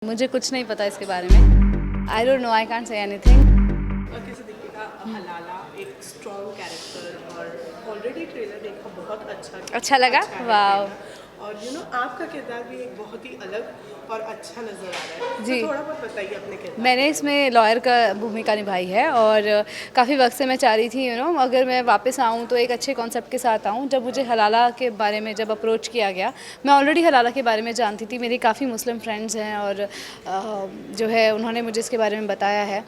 मुझे कुछ नहीं पता इसके बारे में। I don't know, I can't say anything. कैसे दीपिका हलाला एक स्ट्रॉन्ग कैरेक्टर और ऑलरेडी ट्रेलर देखा, बहुत अच्छा लगा, है वाव। ट्रेलर। और आपका किरदार भी एक बहुत ही अलग और अच्छा नजर आ रहा है। जी। तो थोड़ा बहुत बताइए अपने किरदार। मैंने इसमें लॉयर का भूमिका निभाई है और काफ़ी वक्त से मैं चाह रही थी अगर मैं वापस आऊँ तो एक अच्छे कॉन्सेप्ट के साथ आऊँ। जब मुझे हलाला के बारे में जब अप्रोच किया गया, मैं ऑलरेडी हलाला के बारे में जानती थी। मेरी काफ़ी मुस्लिम फ्रेंड्स हैं और जो है उन्होंने मुझे इसके बारे में बताया है।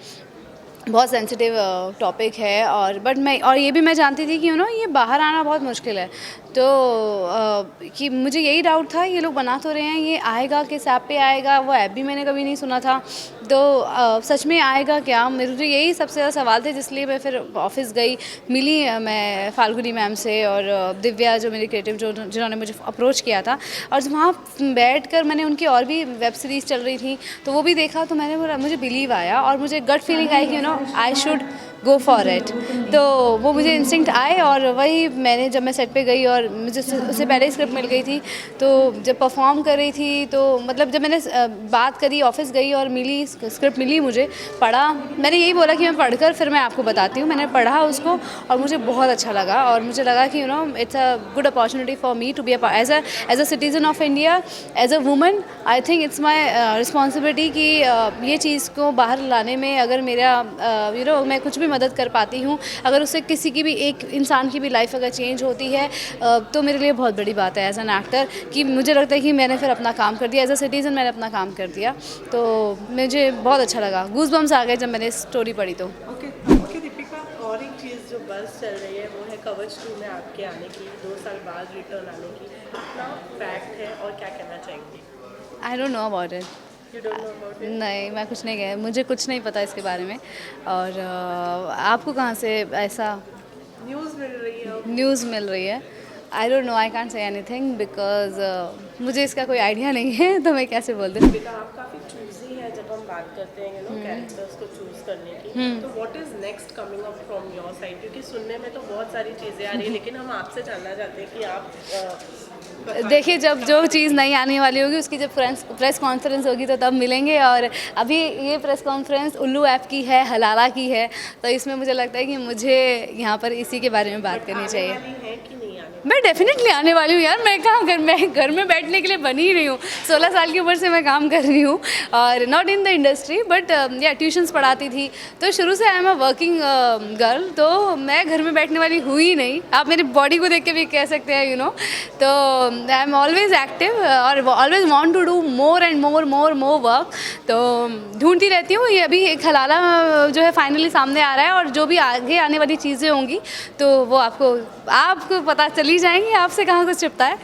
बहुत सेंसिटिव टॉपिक है और ये भी मैं जानती थी कि ये बाहर आना बहुत मुश्किल है। तो कि मुझे यही डाउट था, ये लोग बना तो रहे हैं, ये आएगा किस ऐप पे आएगा, वो ऐप भी मैंने कभी नहीं सुना था। तो सच में आएगा क्या, मुझे यही सबसे ज़्यादा सवाल थे, जिसलिए मैं फिर ऑफिस गई, मिली मैं फाल्गुनी मैम से और दिव्या जो मेरी क्रिएटिव जिन्होंने मुझे अप्रोच किया था। और वहाँ बैठ कर मैंने उनकी और भी वेब सीरीज़ चल रही थी तो वो भी देखा, तो मैंने बोला, मुझे बिलीव आया और मुझे गट फीलिंग आई कि I should go for it. तो वो मुझे इंस्टिंक्ट आए और वही मैंने, जब मैं सेट पे गई और मुझे उससे पहले ही स्क्रिप्ट मिल गई थी, तो जब परफॉर्म कर रही थी तो मतलब जब मैंने बात करी, ऑफिस गई और मिली, स्क्रिप्ट मिली, मुझे पढ़ा, मैंने यही बोला कि मैं पढ़कर फिर मैं आपको बताती हूँ। मैंने पढ़ा उसको और मुझे बहुत अच्छा लगा और मुझे लगा कि it's a good opportunity for me to be as a citizen of India, as a woman. I think it's my responsibility कि ये चीज़ को बाहर लाने में अगर मेरा मैं कुछ भी मदद कर पाती हूँ, अगर उससे किसी की भी, एक इंसान की भी लाइफ अगर चेंज होती है, तो मेरे लिए बहुत बड़ी बात है एज एन एक्टर। कि मुझे लगता है कि मैंने फिर अपना काम कर दिया, एज अ सिटीज़न मैंने अपना काम कर दिया। तो मुझे बहुत अच्छा लगा, गूज बम्स आ गए जब मैंने स्टोरी पढ़ी। तो ओके दीपिका, और एक चीज़ जो बस चल रही है वो है कवच 2 में आपके आने की, 2 साल बाद रिटर्न आने की। कितना फैक्ट है और क्या कहना चाहेंगे? I don't know about it. You don't know about it? नहीं, मैं कुछ नहीं कह, मुझे कुछ नहीं पता इसके बारे में। और आपको कहाँ से ऐसा न्यूज़ मिल रही है अब। न्यूज़ मिल रही है? I don't know, I can't say anything because मुझे इसका कोई आइडिया नहीं है, तो मैं कैसे बोल दूँ। बेटा, आप काफ़ी चूजी हैं जब हम बात करते हैं कैरेक्टर्स को चूज करने की। तो what is next coming up from your side? क्योंकि सुनने में तो बहुत सारी चीज़ें आ रही है, लेकिन हम आपसे जानना चाहते हैं कि आप देखिए, जब जो चीज़ नहीं आने वाली होगी उसकी जब प्रेस कॉन्फ्रेंस होगी तो तब मिलेंगे। और अभी ये प्रेस कॉन्फ्रेंस उल्लू ऐप की है, हलाला की है, तो इसमें मुझे लगता है कि मुझे यहाँ पर इसी के बारे में बात करनी चाहिए। है कि नहीं आने? मैं डेफिनेटली आने वाली हूँ यार। मैं कहाँ घर में बैठने के लिए बनी ही नहीं हूँ। 16 साल की उम्र से मैं काम कर रही हूँ और not in the industry but या ट्यूशन्स पढ़ाती थी, तो शुरू से I am a working girl. तो मैं घर में बैठने वाली हुई ही नहीं। आप मेरी बॉडी को देख के भी कह सकते हैं तो आई एम ऑलवेज एक्टिव और always want to do more and more work. तो ढूंढती रहती हूँ। ये अभी एक हलाला जो है फाइनली सामने आ रहा है और जो भी आगे आने वाली चीज़ें होंगी तो वो आपको पता चली जाएंगी। आपसे कहाँ कुछ छिपता है।